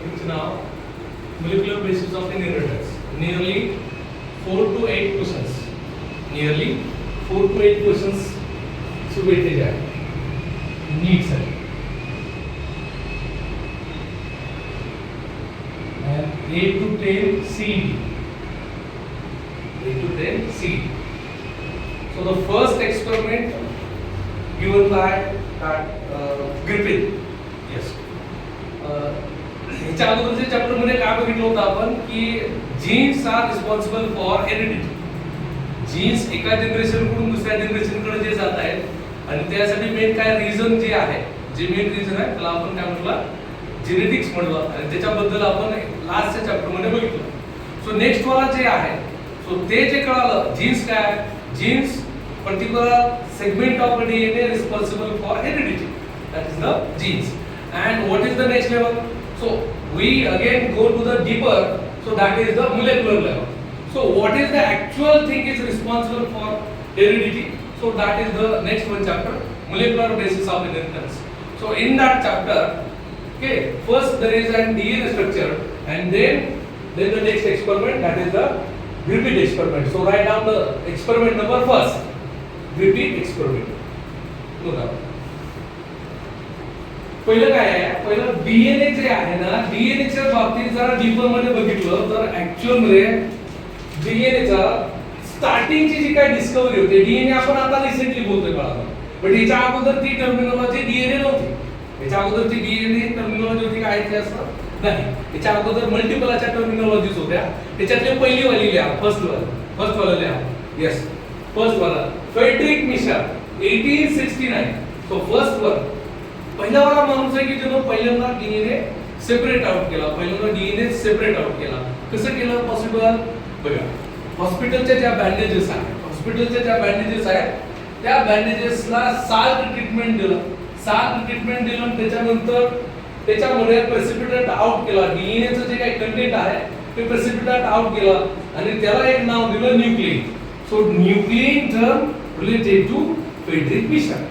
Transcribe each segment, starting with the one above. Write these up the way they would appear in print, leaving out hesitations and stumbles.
वनस्पतीचे नाव molecular basis of inheritance. Nearly 4 to 8 questions. Nearly 4 to 8 questions say weightage है. Needs है. And 8 to 10 CED. 8 to 10 CED. So the first experiment given by Griffith. Yes. ह्याच्या अगोदरच्या chapter मध्ये काय बघितलं होतं आपण की genes are responsible for heredity. Genes एका जनरेशन कडून दुसऱ्या जनरेशन कडे जे जात आहेत आणि त्यासाठी मेन काय रिझन जे आहे, जे मेन रिझन आहे त्याला आपण काय म्हटलं, जेनेटिक्स म्हटलं आणि त्याच्याबद्दल आपण लास्टच्या चॅप्टर मध्ये बघितलं. सो नेक्स्ट वाला जे आहे, सो ते जे कळालं जीन्स काय, genes particular segment of DNA responsible for heredity, that is the genes. And what is the next level? So we again go to the deeper, so that is the molecular level. So what is the actual thing is responsible for heredity? So that is the next one chapter, molecular basis of inheritance. So in that chapter, okay, first there is an DNA structure, and then the next experiment, that is the Griffith experiment. So write down the experiment number first, Griffith experiment. No doubt. पहिलं काय आहे, पहिलं DNA जे आहे ना, डीएनएच्या बाबतीत जरा deeper मध्ये बघितलं तर ऍक्च्युअल मध्ये डीएनएचा स्टार्टिंगची जी काय डिस्कव्हरी होते, डीएनए आपण आता रिसेंटली बोलतोय बाळा, पण याच्या अगोदर ती टर्मिनॉलॉजी डीएनए नव्हती. याच्या अगोदर ती डीएनए टर्मिनॉलॉजी होती काय ते असं नाही. याच्या अगोदर मल्टिपल अशा टर्मिनॉलॉजीज होत्या. त्याच्यातली पहिली वाली लिहा, फर्स्ट वाला लिहा. येस, फर्स्ट वाला Friedrich Miescher 1869. So first one पहिला वाला माणूस आहे की ज्यानं पहिल्यांदा डीएनए सेपरेट आउट केला, पहिल्यांदा डीएनए सेपरेट आउट केला. कसं केलं पॉसिबल बघा, हॉस्पिटलच्या ज्या बँडेजेस आहेत त्या बँडेजेसला साल्ट ट्रीटमेंट दिलं, आणि त्याच्यानंतर त्याच्यामध्ये प्रेसिपिटंट आउट केला, डीएनएचं जे काही कंटेंट आहे ते प्रेसिपिटंट आउट केलं आणि त्याला एक नाव दिलं nuclein. So nuclein term related to Friedrich Miescher.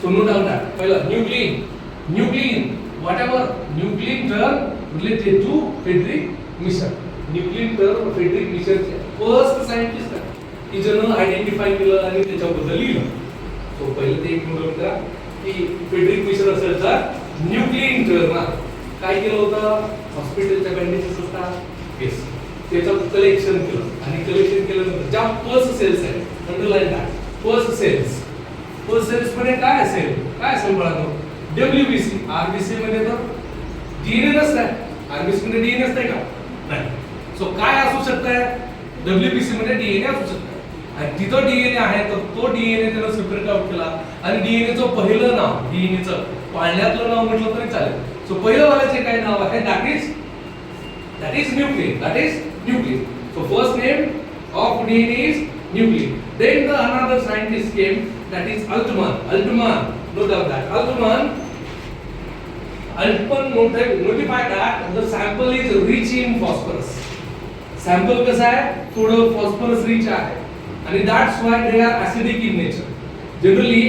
So no doubt that पहिला nuclein whatever nuclein term related to Friedrich Michel. Nuclein term Friedrich Miescher first scientist आहे की ज्यानं आयडेंटिफाय केलं आणि त्याच्याबद्दल लिहिलं. सो पहिले ते एक नोट करा की फ्रेडरिक मिशर असेल तर न्यूक्लिन term काय केलं होतं, हॉस्पिटलच्या बँडेजेस असतात, येस, त्याचं कलेक्शन केलं आणि कलेक्शन केल्यानंतर ज्या पल्स सेल्स आहेत, अंडरलाईन दॅट पल्स सेल्स मध्ये काय असेल बाळांनो, डब्ल्यूबीसी. आरबीसी मध्ये तर डीएनए नसतं, आरबीसी मध्ये डीएनए असते का नाही. सो काय असू शकतं, डब्ल्यूबीसी मध्ये डीएनए असू शकतं आणि तिथं डीएनए आहे तर तो डीएनए त्यानं सेपरेट आउट केला आणि डीएनएचं पहिलं नाव, डीएनएचं पाळण्यातलं नाव म्हटलं तरी चालेल. सो पहिलं वाल्याचे काय नाव आहे, that is nuclein. So first name of DNA is nuclein. Then the another scientist came, that is Altman, no doubt that Altman notified that the sample is rich in phosphorus. Sample कसा आहे, थोडं phosphorus rich आहे आणि that's why they are acidic in nature. Generally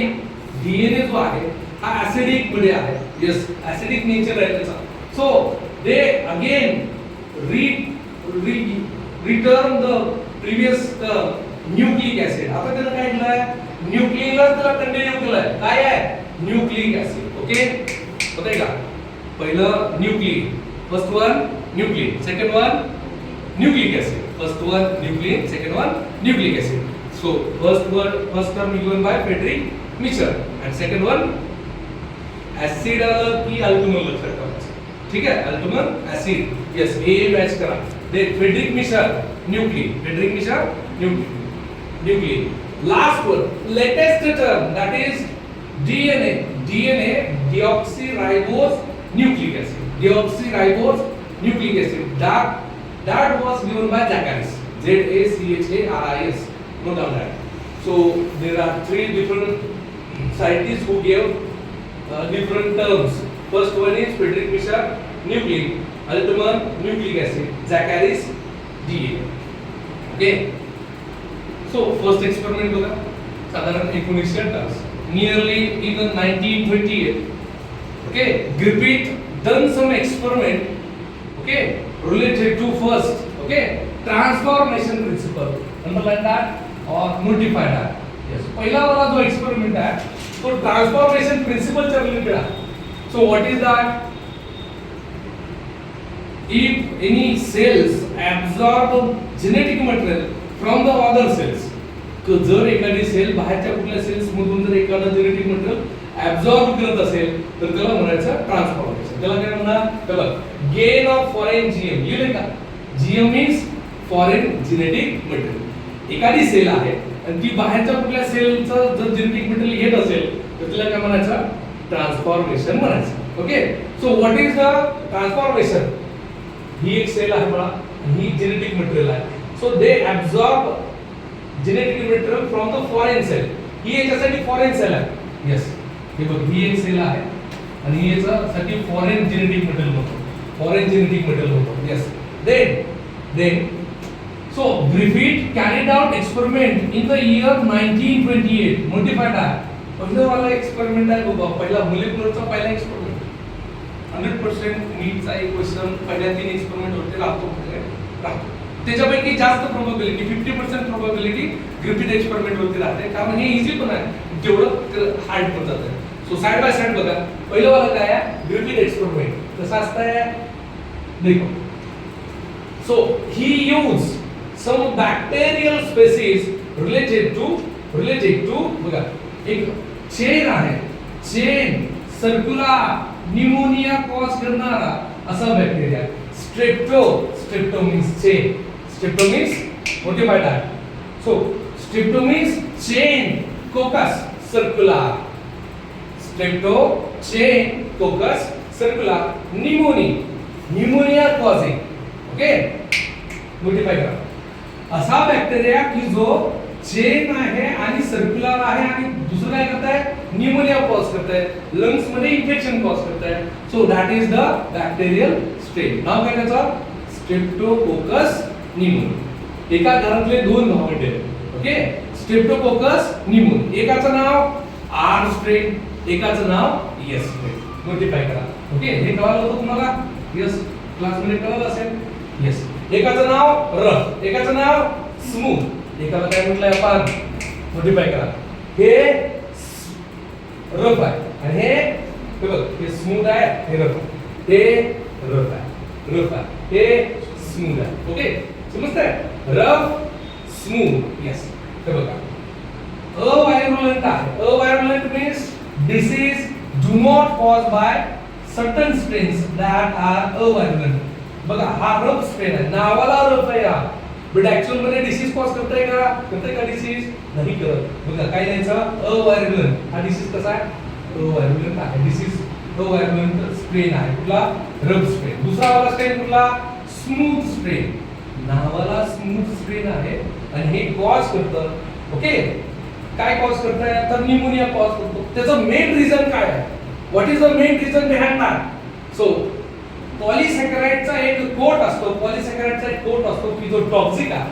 DNA जो आहे हा acidic मध्ये आहे. Yes, acidic nature आहे त्याचा. So they again return the previous nucleic acid. आता त्याला काय केलंय, न्यूक्लिनला त्याला कंटिन्यू केलंय, काय आहे न्यूक्लिक ऍसिड. ओके, होतंय का, पहिलं nuclein, first one nuclein, second one nucleic acid, first one nuclein, second one nucleic acid. So first term given by Friedrich Miescher and second one acid आलं की अल्कमन लक्षात ठेवायचं. ठीक आहे, Altmann acid. Yes, A match करा. They Friedrich Miescher nuclein. Last one, latest term, that is DNA, deoxyribose nucleic acid. That was given by Zacharis, Zacharis, no doubt that. So there are three different scientists who gave different terms. First one is Friedrich Michel, nuclein, Altman, nucleic acid, Zacharis, DNA. Okay. So first experiment बघा, साधारण 1928, nearly in 1928. Okay, Griffith done some experiment okay, related to first, okay, transformation principle, underline that or multiply that. Yes, पहिला वाला जो experiment है तो transformation principal से related है. So what is that? If any cells absorb genetic material from the other cells, तो जर एखादी sale बाहेरच्या कुठल्या सेल्स मधून जर एखादा जेनेटिक मटेरियल ऍब्सॉर्ब करत असेल तर त्याला म्हणायचं ट्रान्सफॉर्मेशन. त्याला काय म्हणणार? त्याला गेन ऑफ फॉरेन जीएम. लिहिले का? GM means foreign genetic material. एखादी सेल आहे आणि ती बाहेरच्या कुठल्या सेलचं जर जेनेटिक मटेरियल घेत असेल तर त्याला काय म्हणायचं? ट्रान्सफॉर्मेशन म्हणायचं. Okay, so what is the transformation? ही एक सेल आहे बघा, ही जेनेटिक मटेरियल आहे. So they absorb genetic material from the foreign cell. ही याच्यासाठी फॉरेन सेल आहे. यस, हे बघ, ही एक सेल आहे आणि याच्यासाठी फॉरेन जेनेटिक मटेरियल होतं. फॉरेन जेनेटिक मटेरियल होतं. Yes, then so Griffith carried out experiment in the year 1928. Modified आहे. पहिला वाला एक्सपेरिमेंट आहे बाबा, पहिला मोलेक्युलरचा पहिला एक्सपेरिमेंट. 100% नीटचा एक क्वेश्चन पहिल्या 3 एक्सपेरिमेंट होते राहतो. त्याच्यापैकी जास्त प्रोबॅबिलिटी 50% प्रोबॅबिलिटी ग्रिफिथ एक्सपेरिमेंट वरती राहते, कारण हे इझी पण आहे जेवढं हार्ड पण जातं. सो साइड बाय साइड बघा, पहिलं वाला काय आहे? Griffith experiment. कसं असतंय देखो. So he use some bacterial species related to बघा, एक चेन आहे, चेन सर्क्युलर न्यूमोनिया कॉज करणारा असा bacteria. Strepto means chain. Strepto means modified आहे. So strepto means chain, coccus circular. Strepto chain coccus circular pneumonia causing. Okay, modify करा. असा bacteria की जो चेन आहे आणि सर्क्युलर आहे आणि दुसरं काय करताय? न्यूमोनिया कॉज करताय, लंग्स मध्ये इन्फेक्शन कॉज करताय. So that is the bacterial strain. नाव काय त्याचं? Streptococcus pneumonia. एका घरातले 2 नाव म्हणजे, ओके, स्ट्रेप्टोकोकस न्यूमोनिया. एकाचं नाव आर स्ट्रेन, एकाचं नाव एस स्ट्रेन. नोटिफाय करा. ओके, हे कळलं होतं तुम्हाला? यस, क्लास मध्ये कळलं असेल. यस, एकाचं नाव रफ, एकाचं नाव स्मूथ. एकाला काय म्हटलंय आपण? मोडिफाय करा. हे रफ आहे आणि हे बघ, हे स्मूथ आहे, हे रफ आहे. हे रफ आहे, हे स्मूथ आहे. ओके, समजतंय? Rough, smooth. यस, हे बघा, अवायरुलेंट आहे. Avirulent means disease do not cause by certain strains that are avirulent. बघा, हा रफ स्ट्रेन आहे, नावाला रफ आहे हा, बट ऍक्च्युअल मध्ये डिसीज कॉज करतोय का डिसीज? नाही करत. बघा काय द्यायचं? अवायरुलेंट. हा डिसीज कसा आहे? अवायरुलेंट आहे. डिसीज अवायरुलेंट स्ट्रेन आहे. कुठला? Rough strain. दुसरा वाला स्ट्रेन कुठला? Smooth strain. नावाला स्मूथ स्ट्रेन आहे आणि हे कॉज करतं. ओके, काय कॉज करतंय? तर न्यूमोनिया कॉज करतो. त्याचं मेन रिझन काय आहे? What is the main reason behind that? So पॉलिसॅकराइडचा एक कोट असतो, पॉलिसॅकराइडचा एक कोट असतो की जो टॉक्सिक आहे.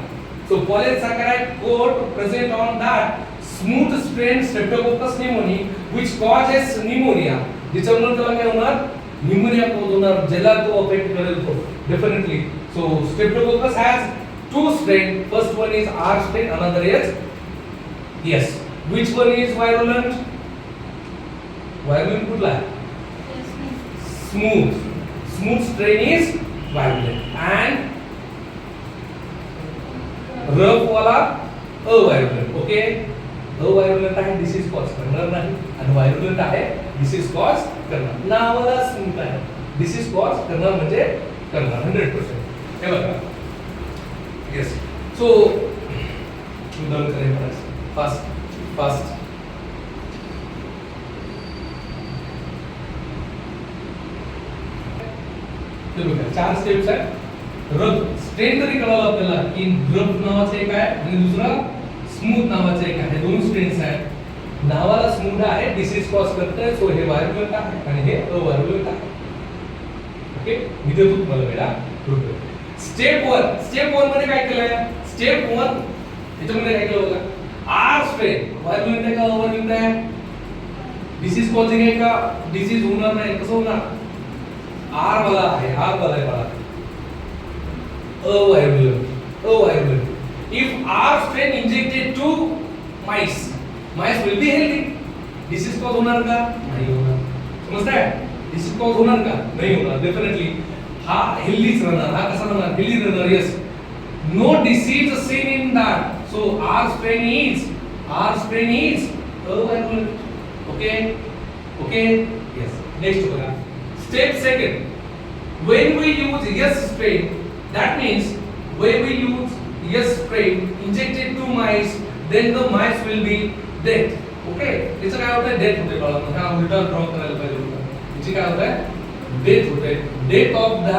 So polysaccharide coat present on that smooth strain streptococcus pneumonia which causes pneumonia. ज्याच्यामुळे त्याला काय होणार? न्यूमोनिया कॉज होणार, ज्याला तो अफेक्ट करेल तो definitely. So streptococcus has 2 strain. First one is R strain, another is S. Which one is virulent? Virulent कुठला आहे? Smooth. Smooth strain is virulent and rough वाला अवायरुलेंट. ओके, अवायरुलेंट आहे, डिसीज कॉज करणार नाही, आणि वायरुलेंट आहे, डिसीज कॉज करणार. नावाला स्मूथ आहे, डिसीज कॉज करणार म्हणजे करणार 100%. हे बघा. यस, सो डन करेल फास्ट. बघा, 4 स्टेप्स आहेत. रफ स्ट्रेन तरी कळालं आपल्याला की रफ नावाचं एक आहे आणि दुसरा स्मूथ नावाचं एक आहे. 2 स्ट्रेन्स आहेत. नावाला स्मूथ आहे, डिसीज कॉज करतोय, सो हे वायरुलेंट आहे आणि हे अवायरुलेंट आहे. ओके, मी देतो तुम्हाला वेळा. स्टेप 1 मध्ये काय केलंय? स्टेप 1 याच्यामध्ये काय केलं बघा? आर स्ट्रेन वायरुलेंट आहे का अवायरुलेंट आहे? डिसीज कॉजिंग आहे का? डिसीज होणार नाही. कसं होणार? आर वाला आहे, आर वाला आहे बघा. Avirulent. If R strain injected to mice, mice will be healthy. Disease cause होणार का? नाही होणार. समजताय? Disease cause होणार का? नाही होणार. Definitely. हा हेल्दीच राहणार. हा कसा राहणार? हेल्दी राहणार. Yes. No disease seen in that. So R strain is avirulent. Okay. Yes. Next बघा. Step second. When we use S strain, that means when we use S strain injected to mice, then the mice will be dead. Okay? याचं काय होतं? Death होते बाळांनो. हा उलटा draw करायला पाहिजे होता. याची काय होतं? डेथ होते. Death of the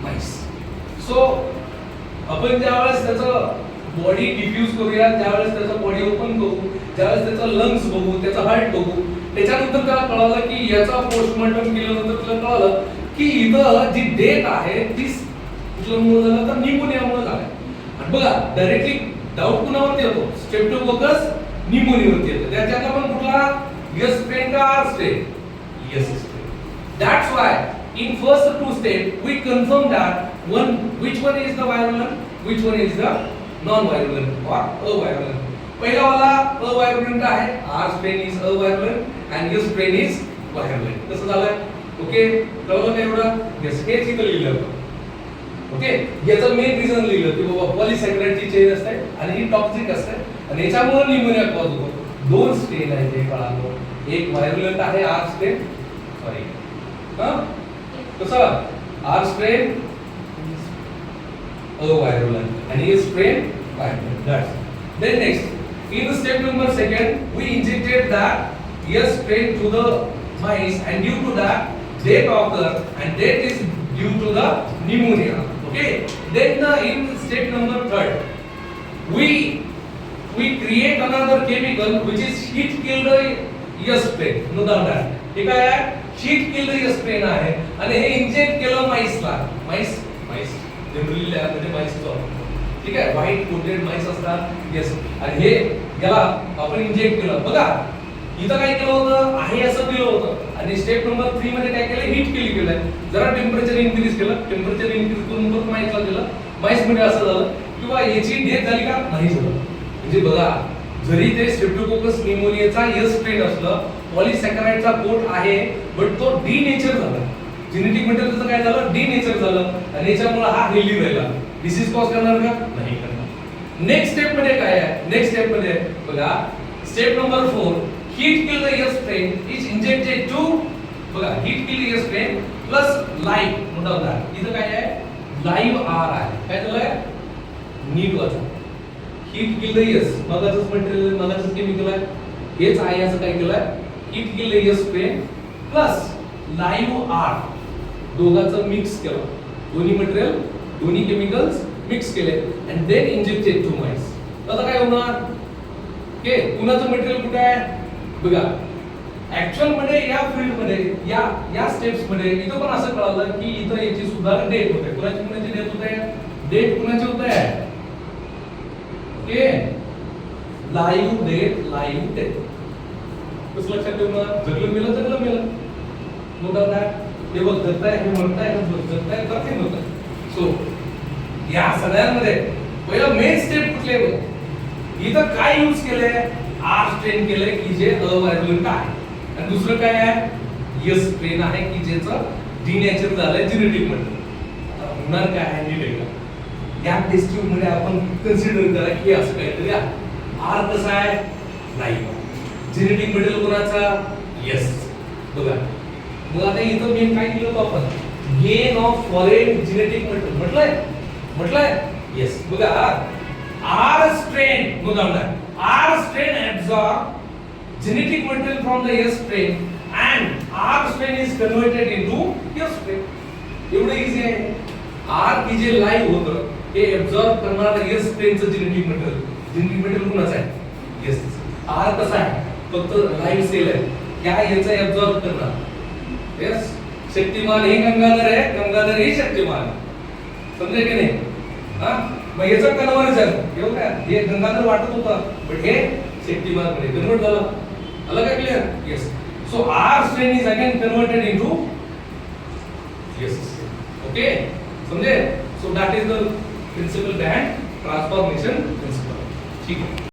mice. So आपण ज्यावेळेस त्याचं बॉडी डिफ्यूज करूया, ज्यावेळेस त्याचं बॉडी ओपन करू, ज्यावेळेस त्याचं लंग्स बघू, त्याचं हार्ट बघू, त्याच्यानंतर त्याला कळालं की याचा पोस्टमॉर्टम केल्यानंतर त्याला कळालं की इथं जी डेथ आहे ती कुठल्यामुळे झालं तर निमोनियामुळे झालं. आणि बघा डायरेक्टली डाऊट कुणावरती येतो? स्ट्रेप्टोकोकस निमोनियावरती येतो. त्याच्यातला पण कुठला एस स्ट्रेन का R strain? S strain. That's why in first two step we confirm that which one is the virulent, which one is the non-virulent or avirulent. पहिला वाला avirulent आहे, R strain is avirulent and S strain is virulent. कसं झालं? Okay, कळलं का एवढं? Yes, हेच इथं लिहिलं होतं. ओके, याचं मेन रिझन लिहिलं की बाबा पॉलिसॅकराइडची चेन असते आणि ही टॉक्सिक असते आणि याच्यामुळे निमोनिया कॉज होतो. दोन स्ट्रेन आहे ते कळालो. एक व्हायरुलेंट आहे आर स्ट्रेन, सॉरी कसं आर स्ट्रेन अव्हायरुलेंट आणि S strain virulent. That's then next in the step number second we injected that S strain to the mice and due to that death occur and death is due to the pneumonia. Okay, then in step number third we create another chemical which is heat killed S strain. No doubt आहे हे काय आहे? heat killed S strain आहे आणि हे inject केलं माइसला. माइस generally lab मध्ये माइस असतो, ठीक आहे, व्हाईट कोटेड माइस असतात. यस, आणि हे याला आपण इंजेक्ट केलं. बघा इथं काय केलं होतं? आहे असं दिलं होतं आणि स्टेप नंबर 3 मध्ये काय केलं? हीट केलं. जरा टेम्परेचर इन्क्रीज केलं, टेम्परेचर इन्क्रीज करून परत माइसला दिलं. माइस मध्ये असं झालं किंवा याची डेथ झाली का? नाही झालं. म्हणजे बघा जरी ते स्ट्रेप्टोकोकस निमोनियाचा एस स्ट्रेन असलं, पॉलिसॅकराइडचा कोट आहे, बट तो डीनेचर झाला. जेनेटिक मटेरियल त्याचं काय झालं? डीनेचर झालं आणि याच्यामुळे हा हेल्दी राहिला. डिसीज कॉज करणार का? नाही करणार. नेक्स्ट स्टेप मध्ये काय आहे? नेक्स्ट स्टेप मध्ये बघा step number 4 heat kill the S strain is injected to बघा heat kill the S strain plus live note down. इथं काय आहे? लाईव्ह R आहे. काय झालंय? नीट वाचा. heat kill the S मगाचंच मटेरियल, मगाचंच केमिकल आहे, हेच आहे. असं काय केलंय? heat kill the S strain plus live R दोघांचं मिक्स केलं. दोन्ही मटेरियल, दोन्ही केमिकल्स मिक्स केले and then injected to mice. आता काय होणार? ओके, कुणाचं मटेरियल कुठे आहे? बघा ऍक्च्युअल मध्ये या फील्ड मध्ये या स्टेप्स मध्ये इथं पण असं कळालं की इथं याची सुद्धा डेट होते. कुणाची डेट होते? डेट कुणाची होते? Okay, live date. कसं लक्षात ठेवणार? जगलं मेलं. No doubt that. हे बघ जगताय, हे म्हणताय, जगताय करते म्हणताय. सो या सगळ्यांमध्ये पहिला मेन स्टेप कुठले बघ? इथं काय यूज केलंय? आर स्ट्रेन केलंय की जे अव्हायरुलेंट आहे आणि दुसरं काय आहे? एस स्ट्रेन आहे की ज्याचं डीनेचर झालंय जेनेटिक मध्ये. आता होणार काय आहे? नीट आहे का? या टेस्ट ट्यूब मध्ये आपण कन्सिडर करा की असं काहीतरी आहे. आर कसा आहे? लाईव्ह. जेनेटिक मटेरियल कोणाचा? एस. बघा मग आता इथं मी काय केलं होतं आपण? Gain of foreign genetic material म्हटलंय. येस, बघा R strain, no doubt that R strain absorb genetic material from the S strain and R strain is converted into S strain. एवढं इझी आहे. R की जे लाईव्ह होतं हे absorb करणारं S strain चं जेनेटिक मटेरियल कुणाचं आहे? S. R कसा आहे? फक्त लाईव्ह सेल आहे. क्या याचं absorb करणार? यस, शक्तिमान हे गंगाधर आहे, गंगाधर हे शक्तिमान. समजले की नाही? हा, मग याचं कन्वर्जन एवढं काय? हे गंगाधर वाटत होता बट हे शक्तिमान मध्ये कन्वर्ट झालं. आलं का clear? Yes. So R strain is again converted into S. Okay, समझे? So that is the principle behind transformation principle. ठीक आहे.